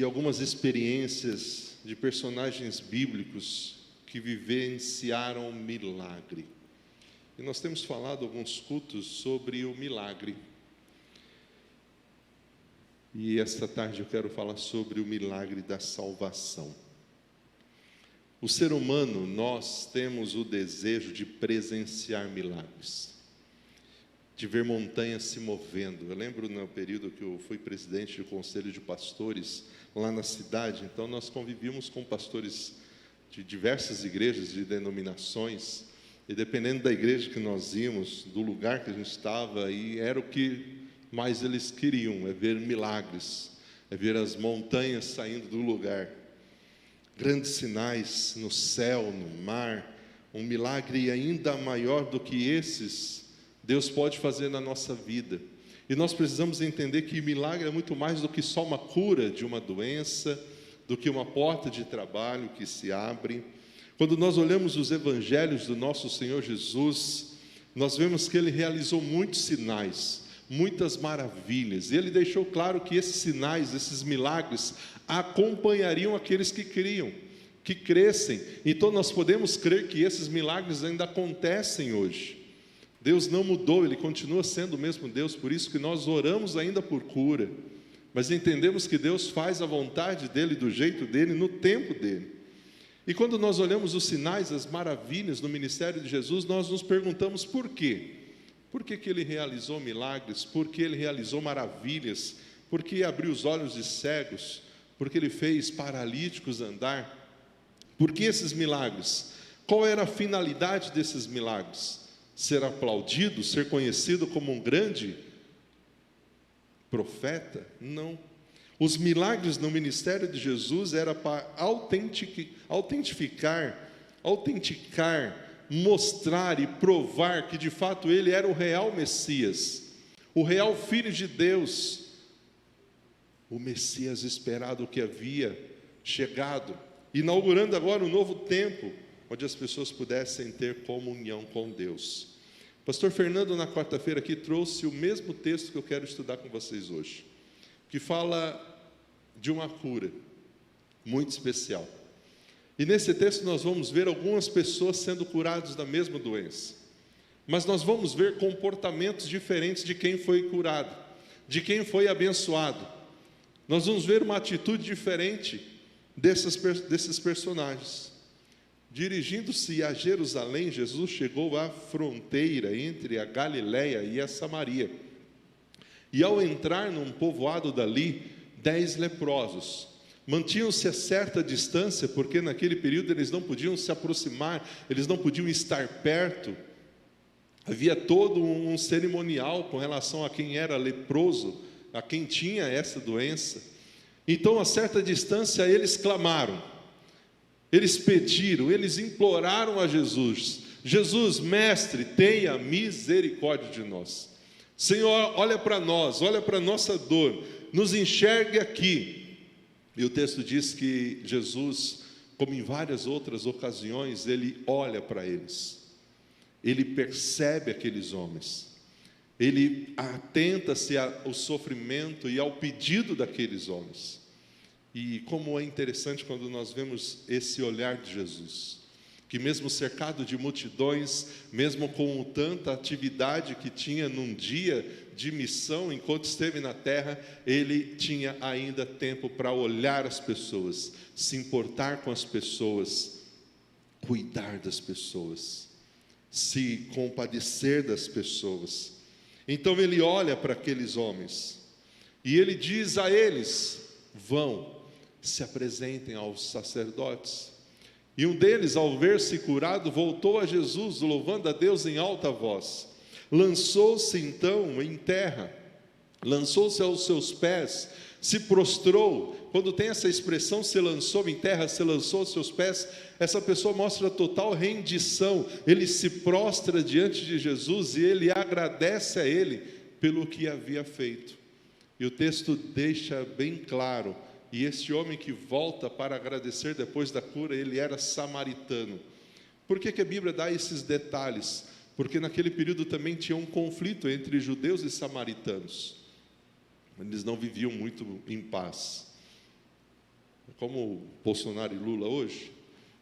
e algumas experiências de personagens bíblicos que vivenciaram milagre. E nós temos falado alguns cultos sobre o milagre. E esta tarde eu quero falar sobre o milagre da salvação. O ser humano, nós temos o desejo de presenciar milagres, de ver montanhas se movendo. Eu lembro no período que eu fui presidente do conselho de pastores lá na cidade, então nós convivíamos com pastores de diversas igrejas, de denominações, e dependendo da igreja que nós íamos, do lugar que a gente estava, e era o que mais eles queriam, é ver milagres, é ver as montanhas saindo do lugar, grandes sinais no céu, no mar. Um milagre ainda maior do que esses Deus pode fazer na nossa vida. E nós precisamos entender que milagre é muito mais do que só uma cura de uma doença, do que uma porta de trabalho que se abre. Quando nós olhamos os evangelhos do nosso Senhor Jesus, nós vemos que Ele realizou muitos sinais, muitas maravilhas. E Ele deixou claro que esses sinais, esses milagres, acompanhariam aqueles que criam, que crescem. Então nós podemos crer que esses milagres ainda acontecem hoje. Deus não mudou, Ele continua sendo o mesmo Deus, por isso que nós oramos ainda por cura, mas entendemos que Deus faz a vontade dEle, do jeito dEle, no tempo dEle. E quando nós olhamos os sinais, as maravilhas no ministério de Jesus, nós nos perguntamos por quê? Por que Ele realizou milagres? Por que Ele realizou maravilhas? Por que abriu os olhos de cegos? Por que Ele fez paralíticos andar? Por que esses milagres? Qual era a finalidade desses milagres? Ser aplaudido, ser conhecido como um grande profeta? Não. Os milagres no ministério de Jesus era para autenticar, mostrar e provar que de fato Ele era o real Messias, o real Filho de Deus, o Messias esperado que havia chegado, inaugurando agora um novo tempo, onde as pessoas pudessem ter comunhão com Deus. Pastor Fernando, na quarta-feira aqui, trouxe o mesmo texto que eu quero estudar com vocês hoje, que fala de uma cura muito especial. E nesse texto nós vamos ver algumas pessoas sendo curadas da mesma doença, mas nós vamos ver comportamentos diferentes de quem foi curado, de quem foi abençoado. Nós vamos ver uma atitude diferente desses personagens. Dirigindo-se a Jerusalém, Jesus chegou à fronteira entre a Galileia e a Samaria. E ao entrar num povoado dali, 10 leprosos mantinham-se a certa distância, porque naquele período eles não podiam se aproximar, eles não podiam estar perto. Havia todo um cerimonial com relação a quem era leproso, a quem tinha essa doença. Então, a certa distância, eles clamaram, eles pediram, eles imploraram a Jesus: Jesus, mestre, tenha misericórdia de nós. Senhor, olha para nós, olha para a nossa dor, nos enxergue aqui. E o texto diz que Jesus, como em várias outras ocasiões, Ele olha para eles, Ele percebe aqueles homens, Ele atenta-se ao sofrimento e ao pedido daqueles homens. E como é interessante quando nós vemos esse olhar de Jesus, que mesmo cercado de multidões, mesmo com tanta atividade que tinha num dia de missão, enquanto esteve na terra, Ele tinha ainda tempo para olhar as pessoas, se importar com as pessoas, cuidar das pessoas, se compadecer das pessoas. Então Ele olha para aqueles homens, e Ele diz a eles: vão, se apresentem aos sacerdotes. E um deles, ao ver-se curado, voltou a Jesus, louvando a Deus em alta voz. Lançou-se então em terra, lançou-se aos seus pés, se prostrou. Quando tem essa expressão, se lançou em terra, se lançou aos seus pés, essa pessoa mostra total rendição. Ele se prostra diante de Jesus e ele agradece a Ele pelo que havia feito. E o texto deixa bem claro: e este homem que volta para agradecer depois da cura, ele era samaritano. Por que a Bíblia dá esses detalhes? Porque naquele período também tinha um conflito entre judeus e samaritanos. Eles não viviam muito em paz. como Bolsonaro e Lula hoje,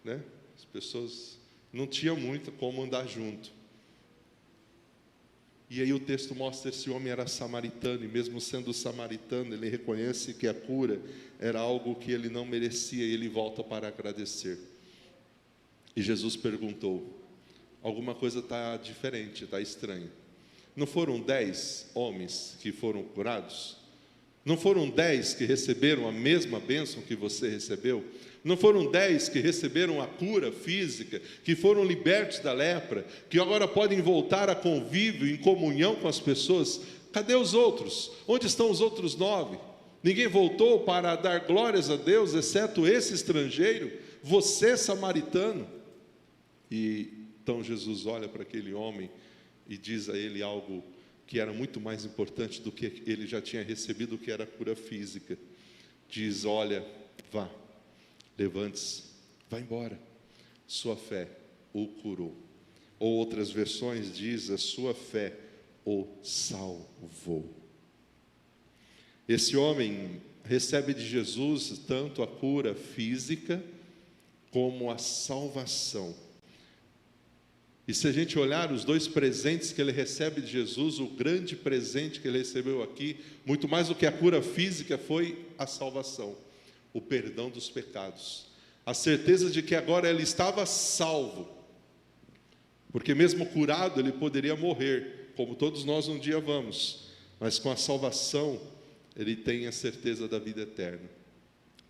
né? As pessoas não tinham muito como andar junto. E aí o texto mostra que esse homem era samaritano, e mesmo sendo samaritano, ele reconhece que a cura era algo que ele não merecia, e ele volta para agradecer. E Jesus perguntou: alguma coisa está diferente, está estranha. Não foram 10 homens que foram curados? Não foram 10 que receberam a mesma bênção que você recebeu? Não foram 10 que receberam a cura física, que foram libertos da lepra, que agora podem voltar a convívio, em comunhão com as pessoas? Cadê os outros? Onde estão os outros 9? Ninguém voltou para dar glórias a Deus, exceto esse estrangeiro, você samaritano. E então Jesus olha para aquele homem e diz a ele algo que era muito mais importante do que ele já tinha recebido, que era a cura física. Diz: olha, vá, levante-se, vá embora, sua fé o curou. Ou outras versões diz: a sua fé o salvou. Esse homem recebe de Jesus tanto a cura física como a salvação. E se a gente olhar os dois presentes que ele recebe de Jesus, o grande presente que ele recebeu aqui, muito mais do que a cura física, foi a salvação, o perdão dos pecados, a certeza de que agora ele estava salvo, porque mesmo curado ele poderia morrer, como todos nós um dia vamos, mas com a salvação ele tem a certeza da vida eterna.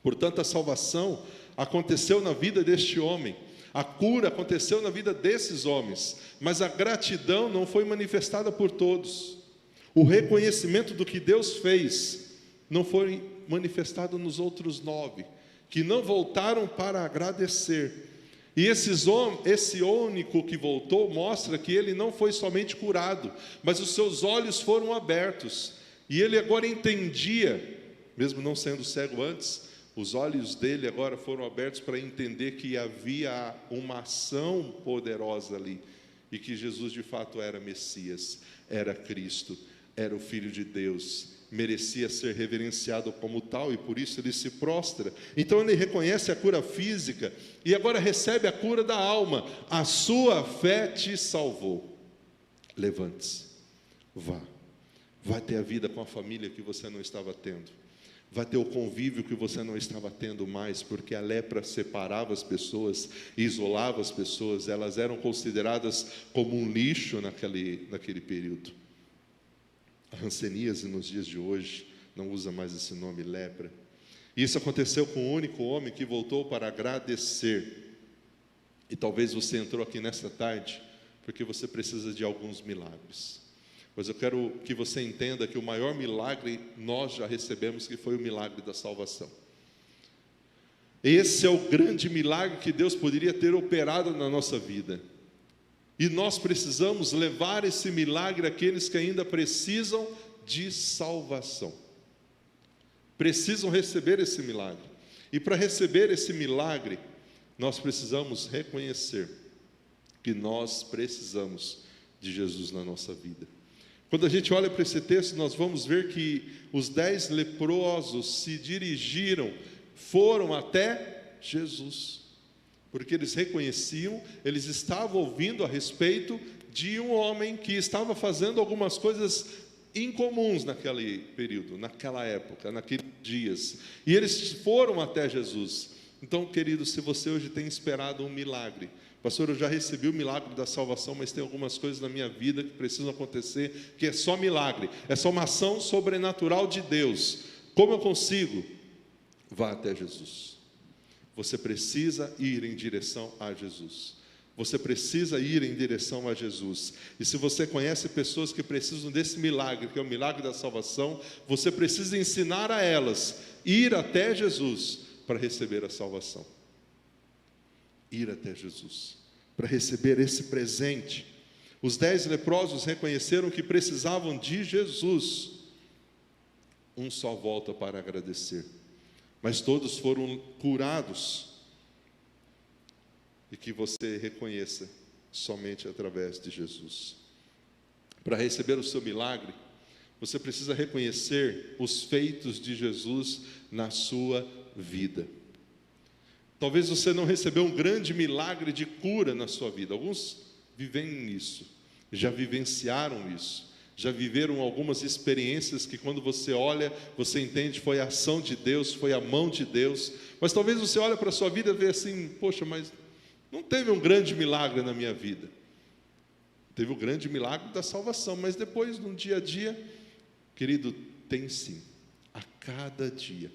Portanto, a salvação aconteceu na vida deste homem, a cura aconteceu na vida desses homens, mas a gratidão não foi manifestada por todos. O reconhecimento do que Deus fez não foi manifestado nos outros 9, que não voltaram para agradecer. E esse único que voltou mostra que ele não foi somente curado, mas os seus olhos foram abertos, e ele agora entendia, mesmo não sendo cego antes, os olhos dele agora foram abertos para entender que havia uma ação poderosa ali, e que Jesus de fato era Messias, era Cristo, era o Filho de Deus, merecia ser reverenciado como tal, e por isso ele se prostra. Então ele reconhece a cura física, e agora recebe a cura da alma. A sua fé te salvou. Levante-se, vá ter a vida com a família que você não estava tendo. Vai ter o convívio que você não estava tendo mais, porque a lepra separava as pessoas, isolava as pessoas, elas eram consideradas como um lixo naquele período. A hanseníase nos dias de hoje não usa mais esse nome, lepra. E isso aconteceu com o único homem que voltou para agradecer. E talvez você entrou aqui nesta tarde porque você precisa de alguns milagres. Mas eu quero que você entenda que o maior milagre nós já recebemos, que foi o milagre da salvação. Esse é o grande milagre que Deus poderia ter operado na nossa vida. E nós precisamos levar esse milagre àqueles que ainda precisam de salvação. Precisam receber esse milagre. E para receber esse milagre, nós precisamos reconhecer que nós precisamos de Jesus na nossa vida. Quando a gente olha para esse texto, nós vamos ver que os 10 leprosos se dirigiram, foram até Jesus, porque eles reconheciam, eles estavam ouvindo a respeito de um homem que estava fazendo algumas coisas incomuns naquele período, naquela época, naqueles dias, e eles foram até Jesus. Então, querido, se você hoje tem esperado um milagre, pastor, eu já recebi o milagre da salvação, mas tem algumas coisas na minha vida que precisam acontecer, que é só milagre, é só uma ação sobrenatural de Deus. Como eu consigo? Vá até Jesus. Você precisa ir em direção a Jesus. Você precisa ir em direção a Jesus. E se você conhece pessoas que precisam desse milagre, que é o milagre da salvação, você precisa ensinar a elas, ir até Jesus para receber a salvação. Ir até Jesus, para receber esse presente. Os 10 leprosos reconheceram que precisavam de Jesus. Um só volta para agradecer, mas todos foram curados. E que você reconheça somente através de Jesus. Para receber o seu milagre, você precisa reconhecer os feitos de Jesus na sua vida. Talvez você não recebeu um grande milagre de cura na sua vida. Alguns vivem isso, já vivenciaram isso, já viveram algumas experiências que quando você olha, você entende, foi a ação de Deus, foi a mão de Deus. Mas talvez você olhe para a sua vida e vê assim, poxa, mas não teve um grande milagre na minha vida. Teve o grande milagre da salvação, mas depois, no dia a dia, querido, tem sim, a cada dia,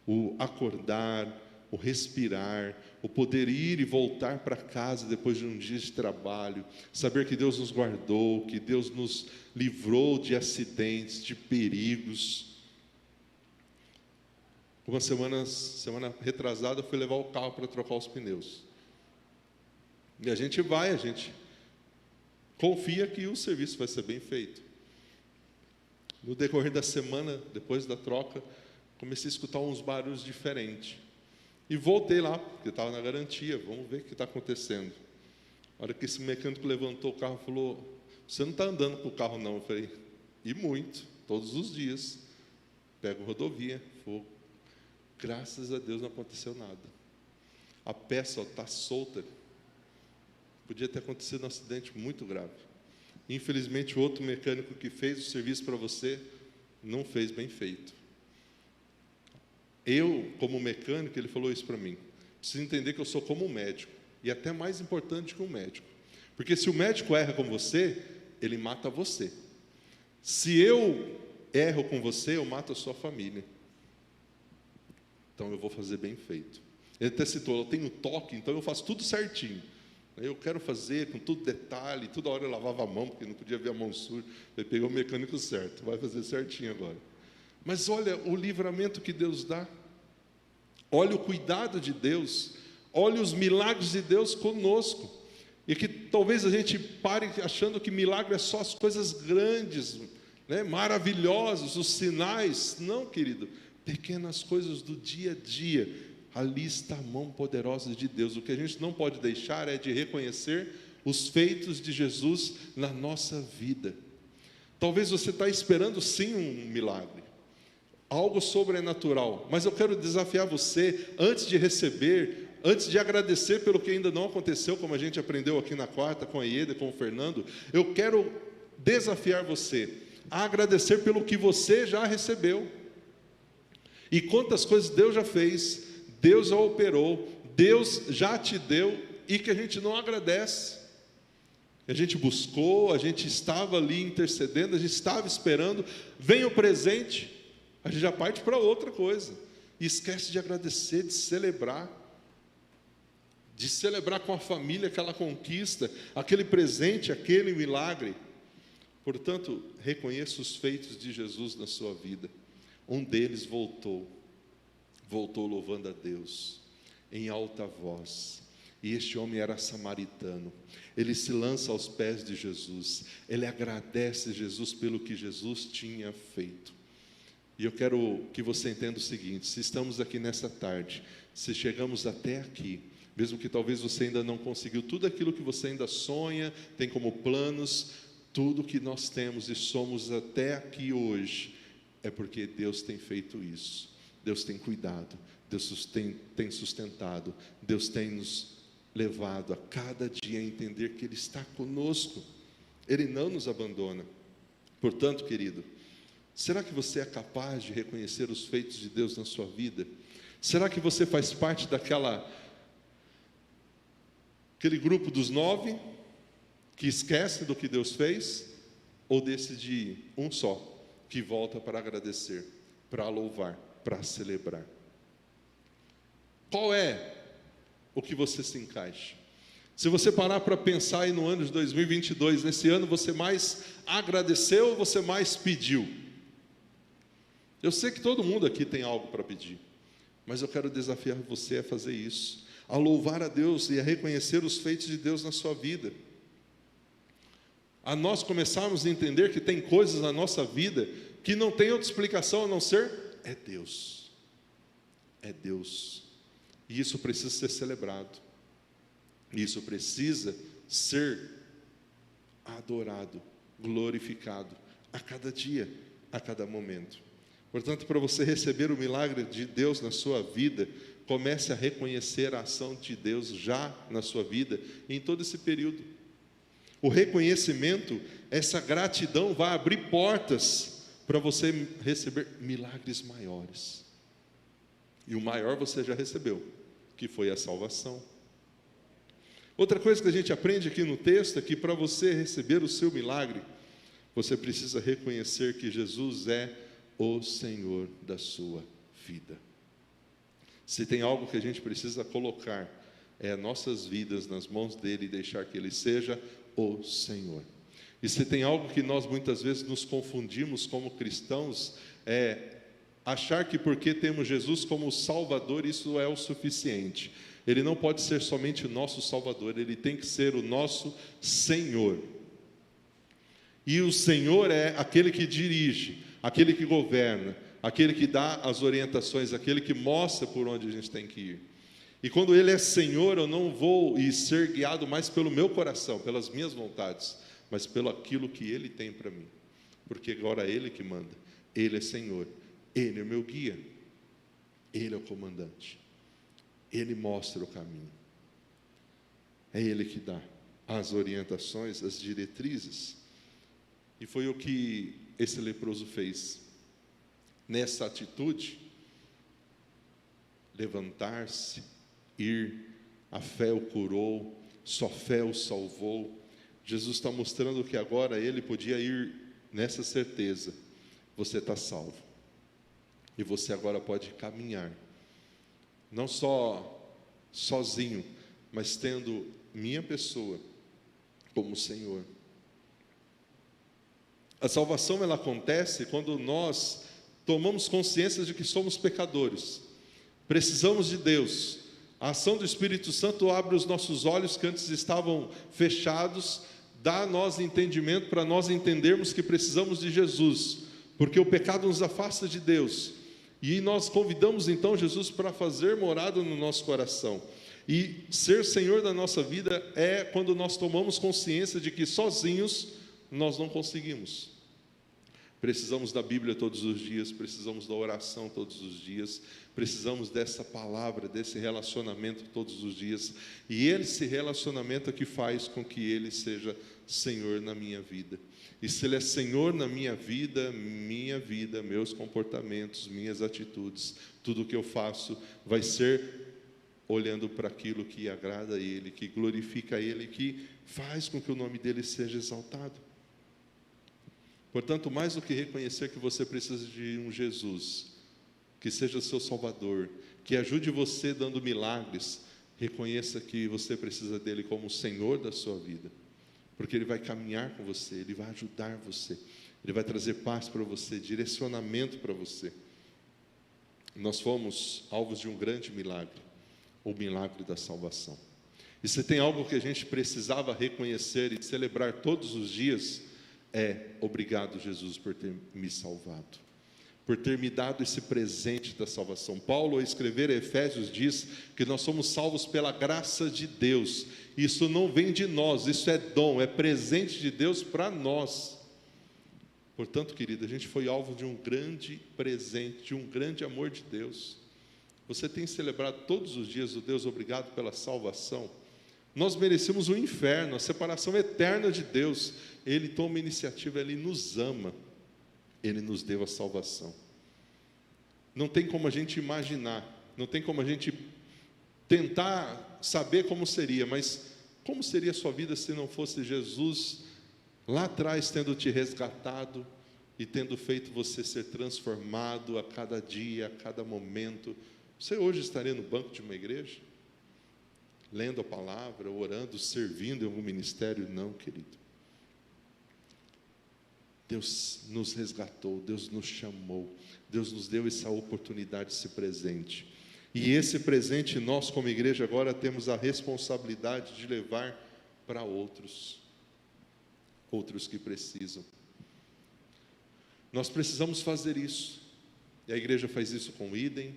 o acordar, o respirar, o poder ir e voltar para casa depois de um dia de trabalho, saber que Deus nos guardou, que Deus nos livrou de acidentes, de perigos. Uma semana retrasada, eu fui levar o carro para trocar os pneus. E a gente confia que o serviço vai ser bem feito. No decorrer da semana, depois da troca, comecei a escutar uns barulhos diferentes. E voltei lá, porque estava na garantia, vamos ver o que está acontecendo. A hora que esse mecânico levantou o carro e falou, você não está andando com o carro não? Eu falei, e muito, todos os dias. Pego rodovia, fogo. Graças a Deus não aconteceu nada. A peça está solta. Podia ter acontecido um acidente muito grave. Infelizmente, o outro mecânico que fez o serviço para você, não fez bem feito. Eu, como mecânico, ele falou isso para mim. Preciso entender que eu sou como um médico. E até mais importante que um médico. Porque se o médico erra com você, ele mata você. Se eu erro com você, eu mato a sua família. Então eu vou fazer bem feito. Ele até citou, eu tenho toque, então eu faço tudo certinho. Eu quero fazer com todo detalhe, toda hora eu lavava a mão, porque não podia ver a mão suja. Ele pegou o mecânico certo, vai fazer certinho agora. Mas olha o livramento que Deus dá. Olha o cuidado de Deus. Olha os milagres de Deus conosco. E que talvez a gente pare achando que milagre é só as coisas grandes, né, maravilhosas, os sinais. Não, querido. Pequenas coisas do dia a dia. Ali está a mão poderosa de Deus. O que a gente não pode deixar é de reconhecer os feitos de Jesus na nossa vida. Talvez você está esperando sim um milagre, algo sobrenatural, mas eu quero desafiar você, antes de receber, antes de agradecer pelo que ainda não aconteceu, como a gente aprendeu aqui na quarta, com a Ieda, com o Fernando, eu quero desafiar você a agradecer pelo que você já recebeu. E quantas coisas Deus já fez, Deus já operou, Deus já te deu, e que a gente não agradece. A gente buscou, a gente estava ali intercedendo, a gente estava esperando, vem o presente, a gente já parte para outra coisa, e esquece de agradecer, de celebrar com a família aquela conquista, aquele presente, aquele milagre. Portanto, reconheça os feitos de Jesus na sua vida. Um deles voltou louvando a Deus, em alta voz. E este homem era samaritano. Ele se lança aos pés de Jesus. Ele agradece Jesus pelo que Jesus tinha feito. E eu quero que você entenda o seguinte: se estamos aqui nessa tarde, se chegamos até aqui, mesmo que talvez você ainda não conseguiu tudo aquilo que você ainda sonha, tem como planos, tudo que nós temos e somos até aqui hoje, é porque Deus tem feito isso. Deus tem cuidado, Deus tem sustentado, Deus tem nos levado a cada dia a entender que Ele está conosco, Ele não nos abandona. Portanto, querido, será que você é capaz de reconhecer os feitos de Deus na sua vida? Será que você faz parte aquele grupo dos 9 que esquece do que Deus fez? Ou desse de um só, que volta para agradecer, para louvar, para celebrar? Qual é o que você se encaixa? Se você parar para pensar aí no ano de 2022, nesse ano você mais agradeceu ou você mais pediu? Eu sei que todo mundo aqui tem algo para pedir, mas eu quero desafiar você a fazer isso, a louvar a Deus e a reconhecer os feitos de Deus na sua vida, a nós começarmos a entender que tem coisas na nossa vida que não tem outra explicação a não ser é Deus. É Deus. E isso precisa ser celebrado. Isso precisa ser adorado, glorificado, a cada dia, a cada momento. Portanto, para você receber o milagre de Deus na sua vida, comece a reconhecer a ação de Deus já na sua vida, em todo esse período. O reconhecimento, essa gratidão vai abrir portas para você receber milagres maiores. E o maior você já recebeu, que foi a salvação. Outra coisa que a gente aprende aqui no texto é que para você receber o seu milagre, você precisa reconhecer que Jesus é o Senhor da sua vida. Se tem algo que a gente precisa colocar, é nossas vidas nas mãos dele e deixar que ele seja o Senhor. E se tem algo que nós muitas vezes nos confundimos como cristãos, é achar que porque temos Jesus como Salvador, isso é o suficiente. Ele não pode ser somente o nosso Salvador, ele tem que ser o nosso Senhor. E o Senhor é aquele que dirige, aquele que governa, aquele que dá as orientações, aquele que mostra por onde a gente tem que ir. E quando ele é Senhor, eu não vou ser guiado mais pelo meu coração, pelas minhas vontades, mas pelo aquilo que ele tem para mim. Porque agora é ele que manda, ele é Senhor, ele é o meu guia, ele é o comandante, ele mostra o caminho, é ele que dá as orientações, as diretrizes. E foi o que esse leproso fez. Nessa atitude, levantar-se, ir, a fé o curou, sua fé o salvou. Jesus está mostrando que agora ele podia ir nessa certeza: você está salvo, e você agora pode caminhar, não só sozinho, mas tendo minha pessoa como Senhor. A salvação ela acontece quando nós tomamos consciência de que somos pecadores, precisamos de Deus. A ação do Espírito Santo abre os nossos olhos que antes estavam fechados, dá a nós entendimento para nós entendermos que precisamos de Jesus, porque o pecado nos afasta de Deus. E nós convidamos então Jesus para fazer morada no nosso coração. E ser Senhor da nossa vida é quando nós tomamos consciência de que sozinhos nós não conseguimos. Precisamos da Bíblia todos os dias, precisamos da oração todos os dias, precisamos dessa palavra, desse relacionamento todos os dias. E esse relacionamento é que faz com que Ele seja Senhor na minha vida. E se Ele é Senhor na minha vida, meus comportamentos, minhas atitudes, tudo o que eu faço vai ser olhando para aquilo que agrada a Ele, que glorifica a Ele, que faz com que o nome dEle seja exaltado. Portanto, mais do que reconhecer que você precisa de um Jesus, que seja seu Salvador, que ajude você dando milagres, reconheça que você precisa dele como o Senhor da sua vida, porque Ele vai caminhar com você, Ele vai ajudar você, Ele vai trazer paz para você, direcionamento para você. Nós fomos alvos de um grande milagre, o milagre da salvação. E se tem algo que a gente precisava reconhecer e celebrar todos os dias, obrigado, Jesus, por ter me salvado, por ter me dado esse presente da salvação. Paulo, ao escrever a Efésios, diz que nós somos salvos pela graça de Deus. Isso não vem de nós, isso é dom, é presente de Deus para nós. Portanto, querido, a gente foi alvo de um grande presente, de um grande amor de Deus. Você tem celebrado todos os dias o Deus obrigado pela salvação? Nós merecemos o inferno, a separação eterna de Deus. Ele toma iniciativa, Ele nos ama, Ele nos deu a salvação. Não tem como a gente imaginar, não tem como a gente tentar saber como seria, mas como seria a sua vida se não fosse Jesus lá atrás tendo te resgatado e tendo feito você ser transformado a cada dia, a cada momento? Você hoje estaria no banco de uma igreja? Lendo a palavra, orando, servindo em algum ministério? Não, querido. Deus nos resgatou, Deus nos chamou, Deus nos deu essa oportunidade, esse presente. E esse presente nós, como igreja, agora temos a responsabilidade de levar para outros que precisam. Nós precisamos fazer isso. E a igreja faz isso com o Idem,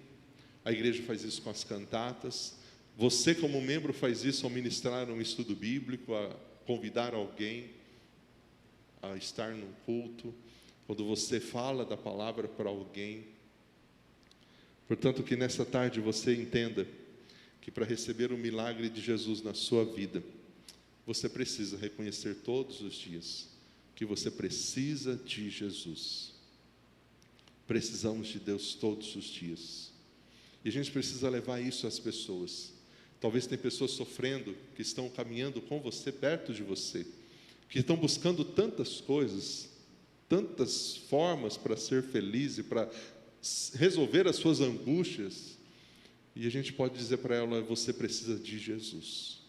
a igreja faz isso com as cantatas. Você, como membro, faz isso ao ministrar um estudo bíblico, a convidar alguém a estar num culto, quando você fala da palavra para alguém. Portanto, que nessa tarde você entenda que para receber o milagre de Jesus na sua vida, você precisa reconhecer todos os dias que você precisa de Jesus. Precisamos de Deus todos os dias. E a gente precisa levar isso às pessoas. Talvez tem pessoas sofrendo, que estão caminhando com você, perto de você, que estão buscando tantas coisas, tantas formas para ser feliz e para resolver as suas angústias. E a gente pode dizer para ela: você precisa de Jesus.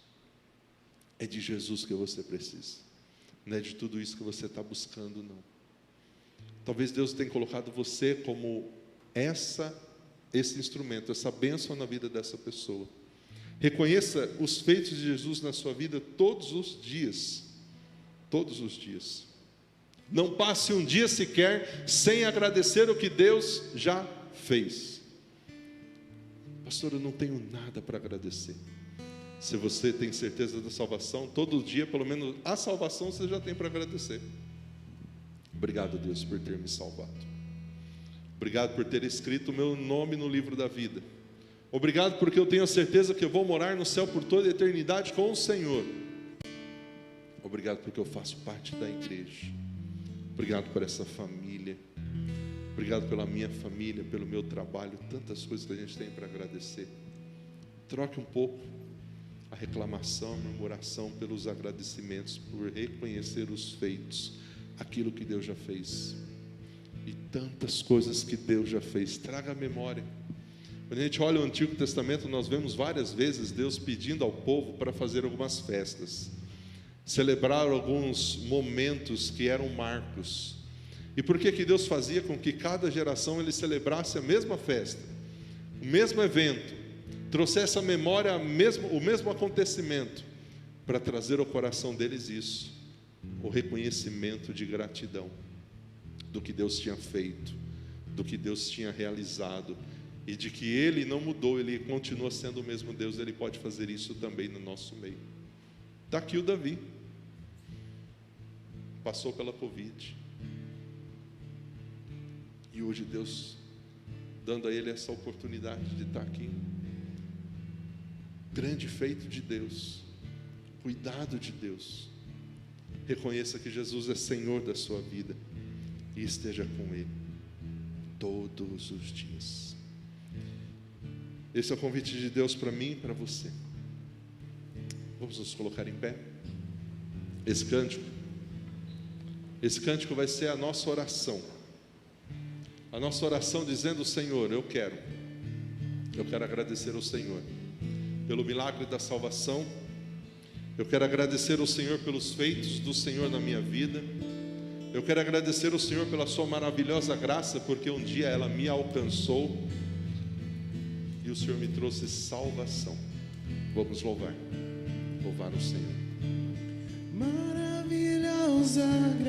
É de Jesus que você precisa. Não é de tudo isso que você está buscando, não. Talvez Deus tenha colocado você como esse instrumento, essa bênção na vida dessa pessoa. Reconheça os feitos de Jesus na sua vida todos os dias. Todos os dias. Não passe um dia sequer sem agradecer o que Deus já fez. Pastor, eu não tenho nada para agradecer. Se você tem certeza da salvação, todo dia, pelo menos a salvação você já tem para agradecer. Obrigado, Deus, por ter me salvado. Obrigado por ter escrito o meu nome no livro da vida. Obrigado porque eu tenho a certeza que eu vou morar no céu por toda a eternidade com o Senhor. Obrigado porque eu faço parte da igreja. Obrigado por essa família. Obrigado pela minha família, pelo meu trabalho. Tantas coisas que a gente tem para agradecer. Troque um pouco a reclamação, a murmuração pelos agradecimentos, por reconhecer os feitos, aquilo que Deus já fez. E tantas coisas que Deus já fez. Traga a memória. Quando a gente olha o Antigo Testamento, nós vemos várias vezes Deus pedindo ao povo para fazer algumas festas, celebrar alguns momentos que eram marcos. E por que que Deus fazia com que cada geração ele celebrasse a mesma festa, o mesmo evento, trouxesse à memória o mesmo acontecimento, para trazer ao coração deles isso, o reconhecimento de gratidão do que Deus tinha feito, do que Deus tinha realizado, e de que Ele não mudou, Ele continua sendo o mesmo Deus. Ele pode fazer isso também no nosso meio. Está aqui o Davi, passou pela Covid, e hoje Deus dando a ele essa oportunidade de estar aqui. Grande feito de Deus, cuidado de Deus. Reconheça que Jesus é Senhor da sua vida e esteja com Ele todos os dias. Esse é o convite de Deus para mim e para você. Vamos nos colocar em pé. Esse cântico vai ser a nossa oração. A nossa oração dizendo: Senhor, eu quero agradecer ao Senhor pelo milagre da salvação. Eu quero agradecer ao Senhor pelos feitos do Senhor na minha vida. Eu quero agradecer ao Senhor pela sua maravilhosa graça, porque um dia ela me alcançou e o Senhor me trouxe salvação. Vamos louvar o Senhor. Maravilhosa